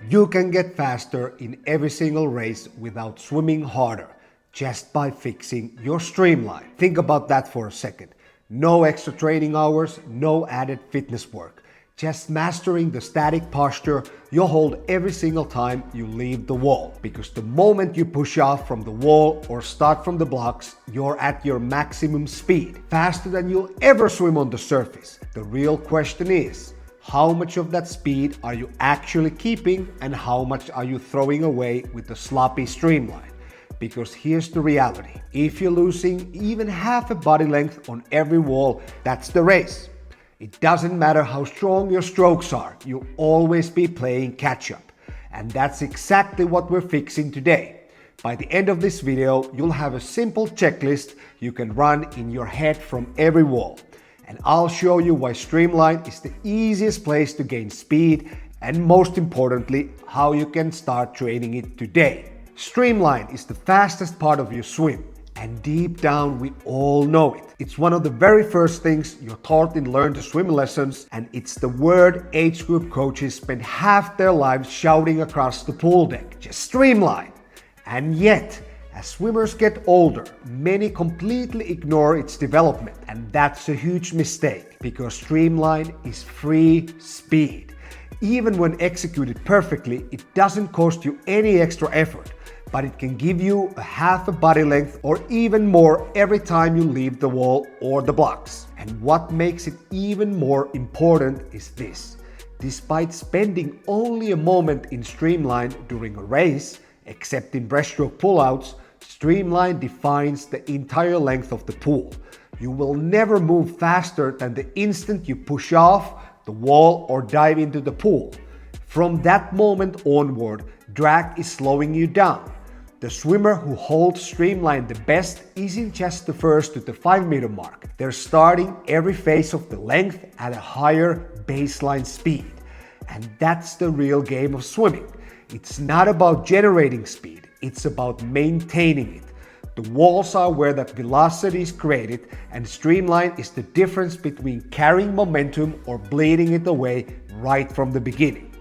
You can get faster in every single race without swimming harder, just by fixing your streamline. Think about that for a second. No extra training hours, no added fitness work. Just mastering the static posture you'll hold every single time you leave the wall. Because the moment you push off from the wall or start from the blocks, you're at your maximum speed, faster than you'll ever swim on the surface. The real question is, how much of that speed are you actually keeping and how much are you throwing away with the sloppy streamline? Because here's the reality. If you're losing even half a body length on every wall, that's the race. It doesn't matter how strong your strokes are, you'll always be playing catch up. And that's exactly what we're fixing today. By the end of this video, you'll have a simple checklist you can run in your head from every wall. And I'll show you why Streamline is the easiest place to gain speed and most importantly, how you can start training it today. Streamline is the fastest part of your swim. And deep down, we all know it. It's one of the very first things you're taught in Learn to Swim lessons, and it's the word age group coaches spend half their lives shouting across the pool deck. Just streamline. And yet, as swimmers get older, many completely ignore its development. And that's a huge mistake, because streamline is free speed. Even when executed perfectly, it doesn't cost you any extra effort. But it can give you a half a body length or even more every time you leave the wall or the blocks. And what makes it even more important is this. Despite spending only a moment in Streamline during a race, except in breaststroke pullouts, Streamline defines the entire length of the pool. You will never move faster than the instant you push off the wall or dive into the pool. From that moment onward, drag is slowing you down. The swimmer who holds Streamline the best isn't just the first to the 5-meter mark. They're starting every phase of the length at a higher baseline speed. And that's the real game of swimming. It's not about generating speed, it's about maintaining it. The walls are where that velocity is created, and Streamline is the difference between carrying momentum or bleeding it away right from the beginning.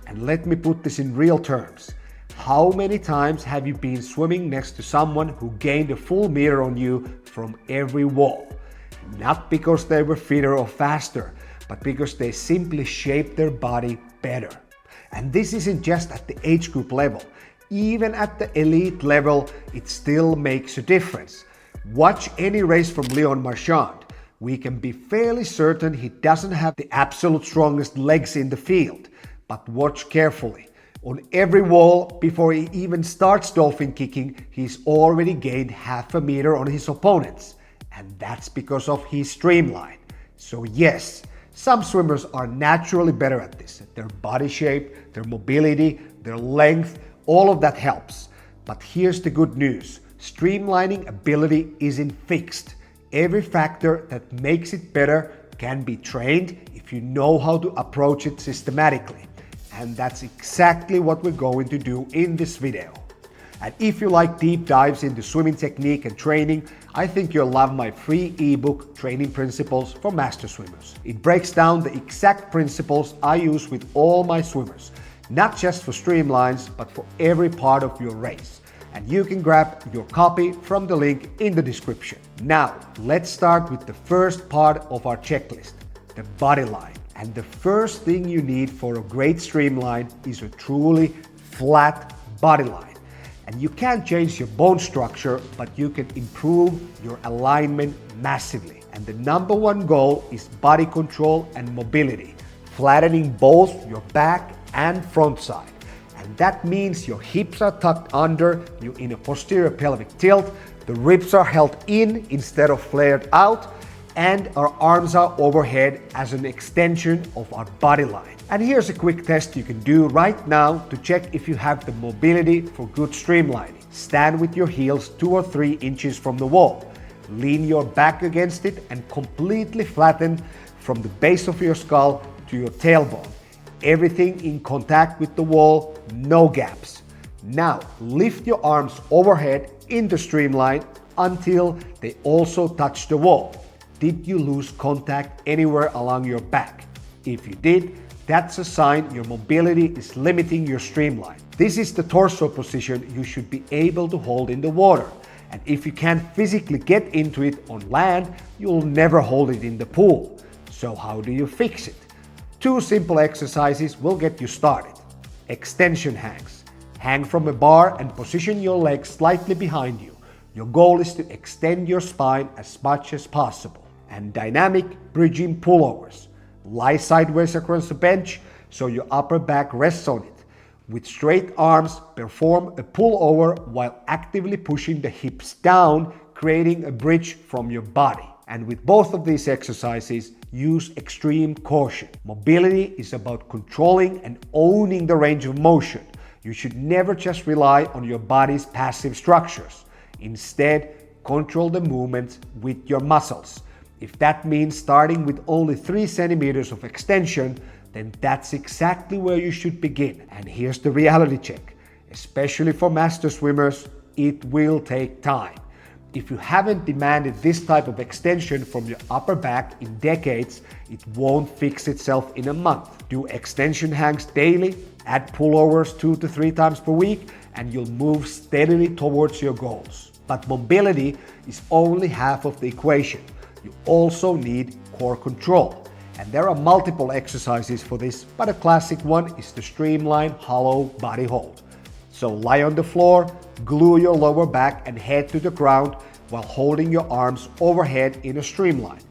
And let me put this in real terms. How many times have you been swimming next to someone who gained a full meter on you from every wall? Not because they were fitter or faster, but because they simply shaped their body better. And this isn't just at the age group level. Even at the elite level, it still makes a difference. Watch any race from Leon Marchand. We can be fairly certain he doesn't have the absolute strongest legs in the field. But watch carefully. On every wall, before he even starts dolphin kicking, he's already gained half a meter on his opponents. And that's because of his streamline. So yes, some swimmers are naturally better at this. Their body shape, their mobility, their length, all of that helps. But here's the good news. Streamlining ability isn't fixed. Every factor that makes it better can be trained if you know how to approach it systematically. And that's exactly what we're going to do in this video. And if you like deep dives into swimming technique and training, I think you'll love my free ebook, Training Principles for Master Swimmers. It breaks down the exact principles I use with all my swimmers, not just for streamlines, but for every part of your race. And you can grab your copy from the link in the description. Now, let's start with the first part of our checklist, the body line. And the first thing you need for a great streamline is a truly flat body line. And you can't change your bone structure, but you can improve your alignment massively. And the number one goal is body control and mobility, flattening both your back and front side. And that means your hips are tucked under, you're in a posterior pelvic tilt, the ribs are held in instead of flared out, and our arms are overhead as an extension of our body line. And here's a quick test you can do right now to check if you have the mobility for good streamlining. Stand with your heels 2 or 3 inches from the wall. Lean your back against it and completely flatten from the base of your skull to your tailbone. Everything in contact with the wall, no gaps. Now lift your arms overhead in the streamline until they also touch the wall. Did you lose contact anywhere along your back? If you did, that's a sign your mobility is limiting your streamline. This is the torso position you should be able to hold in the water. And if you can't physically get into it on land, you'll never hold it in the pool. So how do you fix it? 2 simple exercises will get you started. Extension hangs. Hang from a bar and position your legs slightly behind you. Your goal is to extend your spine as much as possible. And dynamic bridging pullovers. Lie sideways across the bench so your upper back rests on it. With straight arms, perform a pullover while actively pushing the hips down, creating a bridge from your body. And with both of these exercises, use extreme caution. Mobility is about controlling and owning the range of motion. You should never just rely on your body's passive structures. Instead, control the movements with your muscles. If that means starting with only 3 centimeters of extension, then that's exactly where you should begin. And here's the reality check. Especially for master swimmers, it will take time. If you haven't demanded this type of extension from your upper back in decades, it won't fix itself in a month. Do extension hangs daily, add pullovers 2 to 3 times per week, and you'll move steadily towards your goals. But mobility is only half of the equation. You also need core control. And there are multiple exercises for this, but a classic one is the Streamline hollow body hold. So lie on the floor, glue your lower back and head to the ground while holding your arms overhead in a streamline.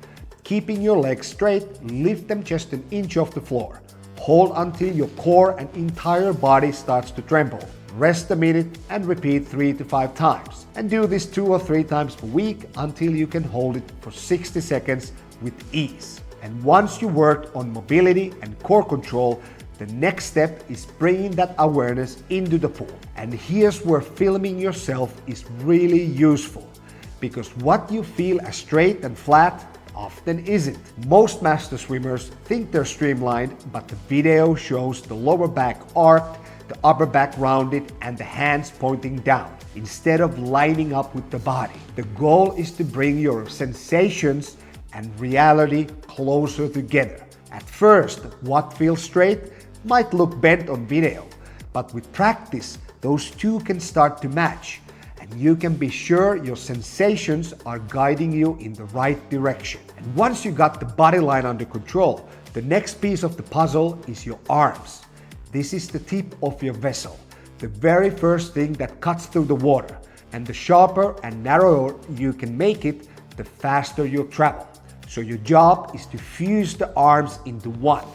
Keeping your legs straight, lift them just an inch off the floor. Hold until your core and entire body starts to tremble. Rest a minute and repeat 3 to 5 times. And do this 2 or 3 times per week until you can hold it for 60 seconds with ease. And once you worked on mobility and core control, the next step is bringing that awareness into the pool. And here's where filming yourself is really useful, because what you feel as straight and flat often isn't. Most master swimmers think they're streamlined, but the video shows the lower back arched, the upper back rounded, and the hands pointing down, instead of lining up with the body. The goal is to bring your sensations and reality closer together. At first, what feels straight might look bent on video, but with practice, those two can start to match, and you can be sure your sensations are guiding you in the right direction. And once you got the body line under control, the next piece of the puzzle is your arms. This is the tip of your vessel, the very first thing that cuts through the water, and the sharper and narrower you can make it, the faster you'll travel. So your job is to fuse the arms into one.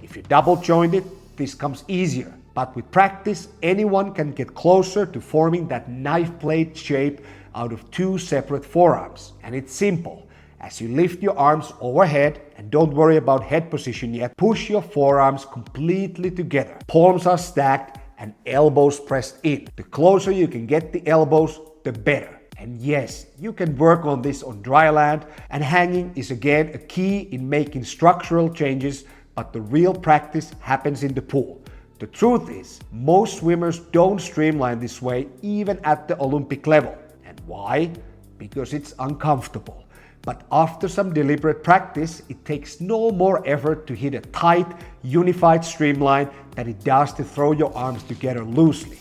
If you double joint it, this comes easier. But with practice, anyone can get closer to forming that knife blade shape out of 2 separate forearms. And it's simple. As you lift your arms overhead, and don't worry about head position yet, push your forearms completely together. Palms are stacked and elbows pressed in. The closer you can get the elbows, the better. And yes, you can work on this on dry land, and hanging is again a key in making structural changes, but the real practice happens in the pool. The truth is, most swimmers don't streamline this way even at the Olympic level. And why? Because it's uncomfortable. But after some deliberate practice, it takes no more effort to hit a tight, unified streamline than it does to throw your arms together loosely.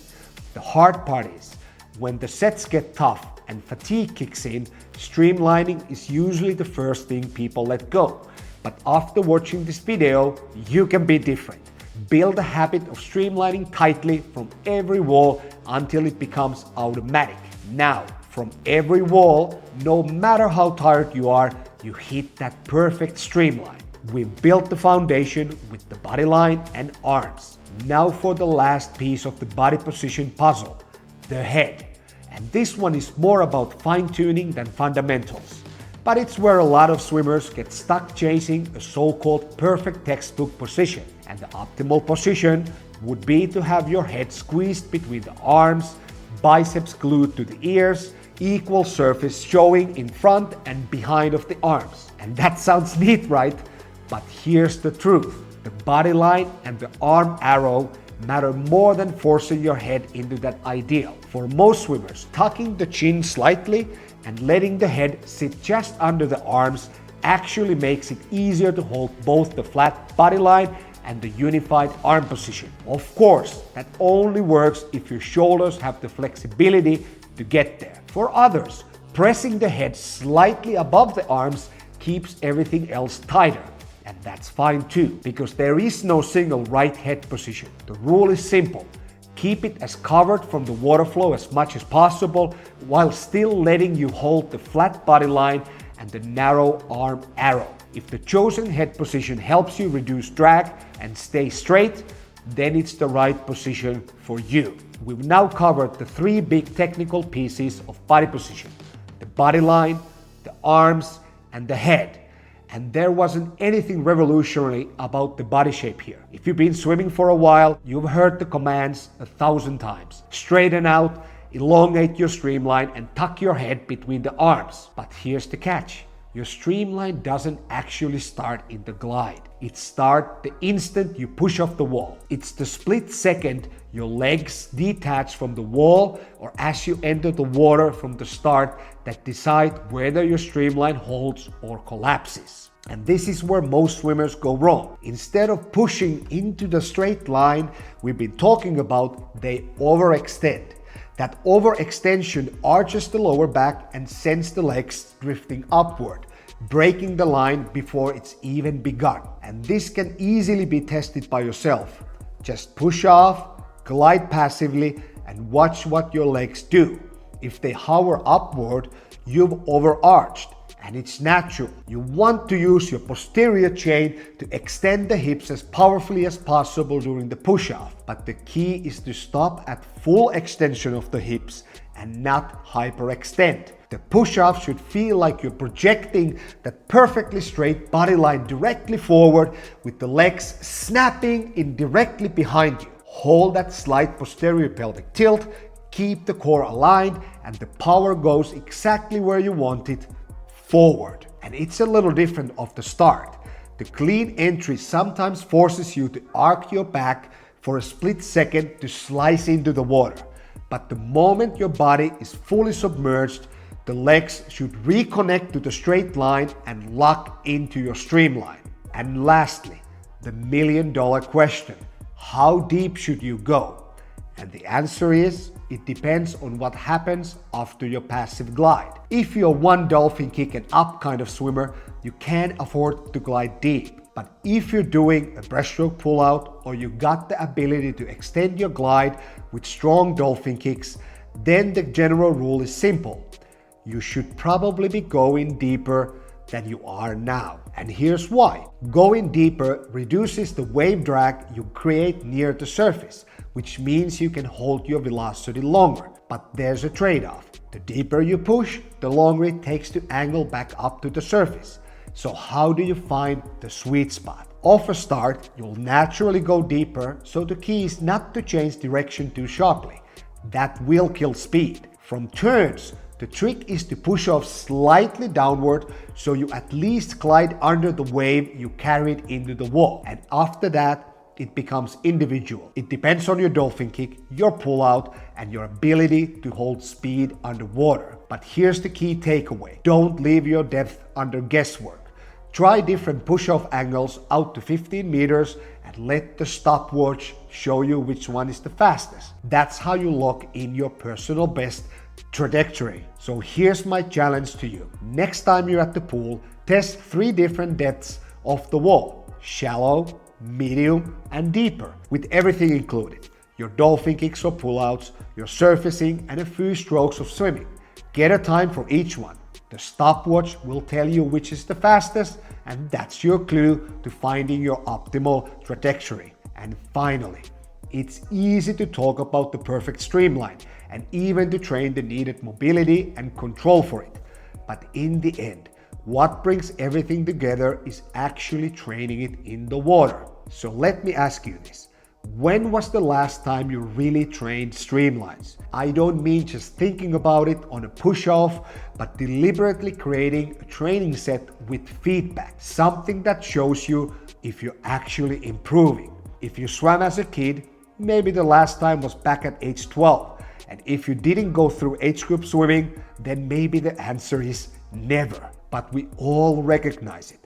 The hard part is, when the sets get tough and fatigue kicks in, streamlining is usually the first thing people let go. But after watching this video, you can be different. Build a habit of streamlining tightly from every wall until it becomes automatic. Now, from every wall, no matter how tired you are, you hit that perfect streamline. We've built the foundation with the body line and arms. Now for the last piece of the body position puzzle, the head. And this one is more about fine-tuning than fundamentals. But it's where a lot of swimmers get stuck chasing a so-called perfect textbook position. And the optimal position would be to have your head squeezed between the arms, biceps glued to the ears, equal surface showing in front and behind of the arms. And that sounds neat, right? But here's the truth. The body line and the arm arrow matter more than forcing your head into that ideal. For most swimmers, tucking the chin slightly and letting the head sit just under the arms actually makes it easier to hold both the flat body line and the unified arm position. Of course, that only works if your shoulders have the flexibility to get there. For others, pressing the head slightly above the arms keeps everything else tighter. And that's fine too, because there is no single right head position. The rule is simple. Keep it as covered from the water flow as much as possible while still letting you hold the flat body line and the narrow arm arrow. If the chosen head position helps you reduce drag and stay straight, then it's the right position for you. We've now covered the three big technical pieces of body position: the body line, the arms, and the head. And there wasn't anything revolutionary about the body shape here. If you've been swimming for a while, you've heard the commands 1,000 times. Straighten out, elongate your streamline, and tuck your head between the arms. But here's the catch. Your streamline doesn't actually start in the glide. It starts the instant you push off the wall. It's the split second your legs detach from the wall or as you enter the water from the start that decide whether your streamline holds or collapses. And this is where most swimmers go wrong. Instead of pushing into the straight line we've been talking about, they overextend. That overextension arches the lower back and sends the legs drifting upward, breaking the line before it's even begun. And this can easily be tested by yourself. Just push off, glide passively, and watch what your legs do. If they hover upward, you've overarched, and it's natural. You want to use your posterior chain to extend the hips as powerfully as possible during the push-off. But the key is to stop at full extension of the hips and not hyperextend. The push-off should feel like you're projecting that perfectly straight body line directly forward with the legs snapping in directly behind you. Hold that slight posterior pelvic tilt, keep the core aligned, and the power goes exactly where you want it, forward. And it's a little different off the start. The clean entry sometimes forces you to arc your back for a split second to slice into the water. But the moment your body is fully submerged, the legs should reconnect to the straight line and lock into your streamline. And lastly, the million-dollar question: how deep should you go? And the answer is, it depends on what happens after your passive glide. If you're one dolphin kick and up kind of swimmer, you can afford to glide deep. But if you're doing a breaststroke pullout or you got the ability to extend your glide with strong dolphin kicks, then the general rule is simple. You should probably be going deeper than you are now. And here's why. Going deeper reduces the wave drag you create near the surface, which means you can hold your velocity longer. But there's a trade-off. The deeper you push, the longer it takes to angle back up to the surface. So how do you find the sweet spot? Off a start, you'll naturally go deeper, so the key is not to change direction too sharply. That will kill speed. From turns, the trick is to push off slightly downward so you at least glide under the wave you carried into the wall. And after that, it becomes individual. It depends on your dolphin kick, your pullout, and your ability to hold speed underwater. But here's the key takeaway. Don't leave your depth under guesswork. Try different push-off angles out to 15 meters and let the stopwatch show you which one is the fastest. That's how you lock in your personal best trajectory. So here's my challenge to you. Next time you're at the pool, test 3 different depths of the wall: shallow, medium, and deeper, with everything included: your dolphin kicks or pullouts, your surfacing, and a few strokes of swimming. Get a time for each one. The stopwatch will tell you which is the fastest, and that's your clue to finding your optimal trajectory. And finally, it's easy to talk about the perfect streamline and even to train the needed mobility and control for it. But in the end, what brings everything together is actually training it in the water. So let me ask you this. When was the last time you really trained streamlines? I don't mean just thinking about it on a push-off, but deliberately creating a training set with feedback, something that shows you if you're actually improving. If you swam as a kid, maybe the last time was back at age 12. And if you didn't go through age group swimming, then maybe the answer is never. But we all recognize it.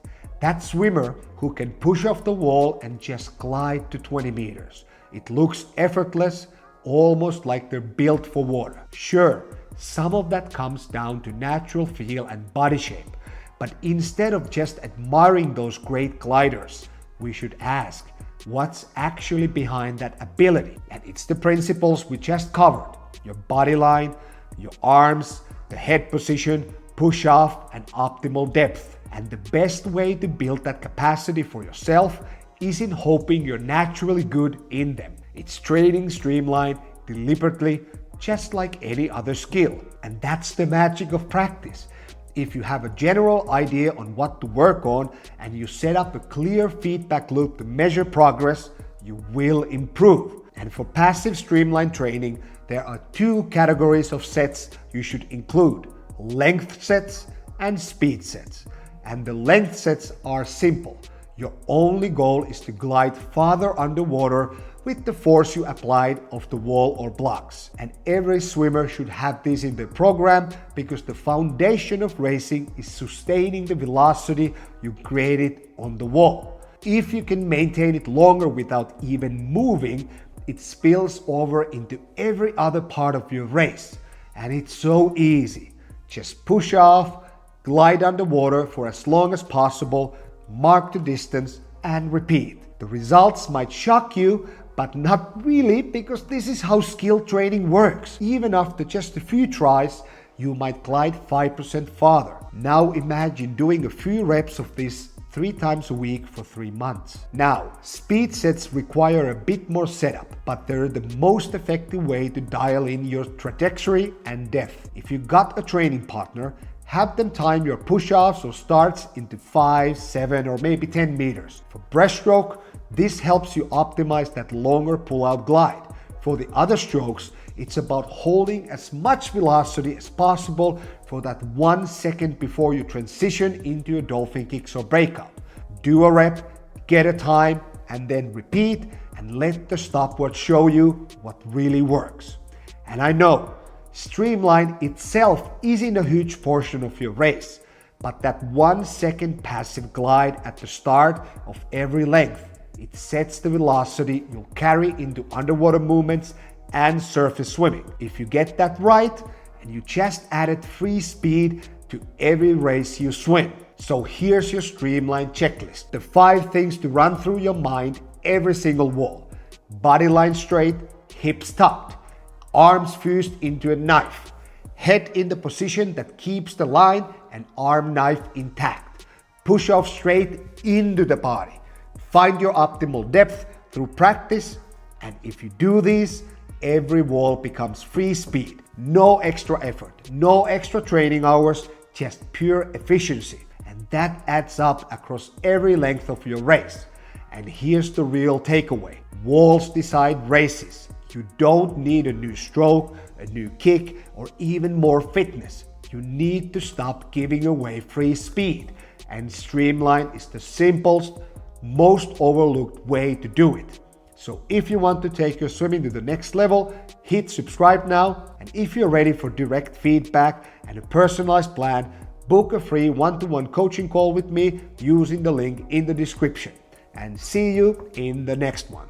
That swimmer who can push off the wall and just glide to 20 meters. It looks effortless, almost like they're built for water. Sure, some of that comes down to natural feel and body shape, but instead of just admiring those great gliders, we should ask, what's actually behind that ability? And it's the principles we just covered. Your body line, your arms, the head position, push off, and optimal depth. And the best way to build that capacity for yourself isn't hoping you're naturally good in them. It's training Streamline deliberately, just like any other skill. And that's the magic of practice. If you have a general idea on what to work on and you set up a clear feedback loop to measure progress, you will improve. And for passive Streamline training, there are two categories of sets you should include: length sets and speed sets. And the length sets are simple. Your only goal is to glide farther underwater with the force you applied off the wall or blocks. And every swimmer should have this in their program because the foundation of racing is sustaining the velocity you created on the wall. If you can maintain it longer without even moving, it spills over into every other part of your race. And it's so easy. Just push off, glide underwater for as long as possible, mark the distance, and repeat. The results might shock you, but not really, because this is how skill training works. Even after just a few tries, you might glide 5% farther. Now imagine doing a few reps of this 3 times a week for 3 months. Now, speed sets require a bit more setup, but they're the most effective way to dial in your trajectory and depth. If you got a training partner, have them time your push-offs or starts into 5, 7, or maybe 10 meters. For breaststroke, this helps you optimize that longer pull-out glide. For the other strokes, it's about holding as much velocity as possible for that 1 second before you transition into your dolphin kicks or breakout. Do a rep, get a time, and then repeat, and let the stopwatch show you what really works. And I know, Streamline itself isn't a huge portion of your race, but that 1 second passive glide at the start of every length, it sets the velocity you'll carry into underwater movements and surface swimming. If you get that right, and you just added free speed to every race you swim. So here's your Streamline checklist. The 5 things to run through your mind every single wall. Body line straight, hips tucked, arms fused into a knife, head in the position that keeps the line and arm knife intact. Push off straight into the body. Find your optimal depth through practice, and if you do these, every wall becomes free speed. No extra effort, no extra training hours, just pure efficiency. And that adds up across every length of your race. And here's the real takeaway. Walls decide races. You don't need a new stroke, a new kick, or even more fitness. You need to stop giving away free speed. And Streamline is the simplest, most overlooked way to do it. So if you want to take your swimming to the next level, hit subscribe now. And if you're ready for direct feedback and a personalized plan, book a free one-to-one coaching call with me using the link in the description. And see you in the next one.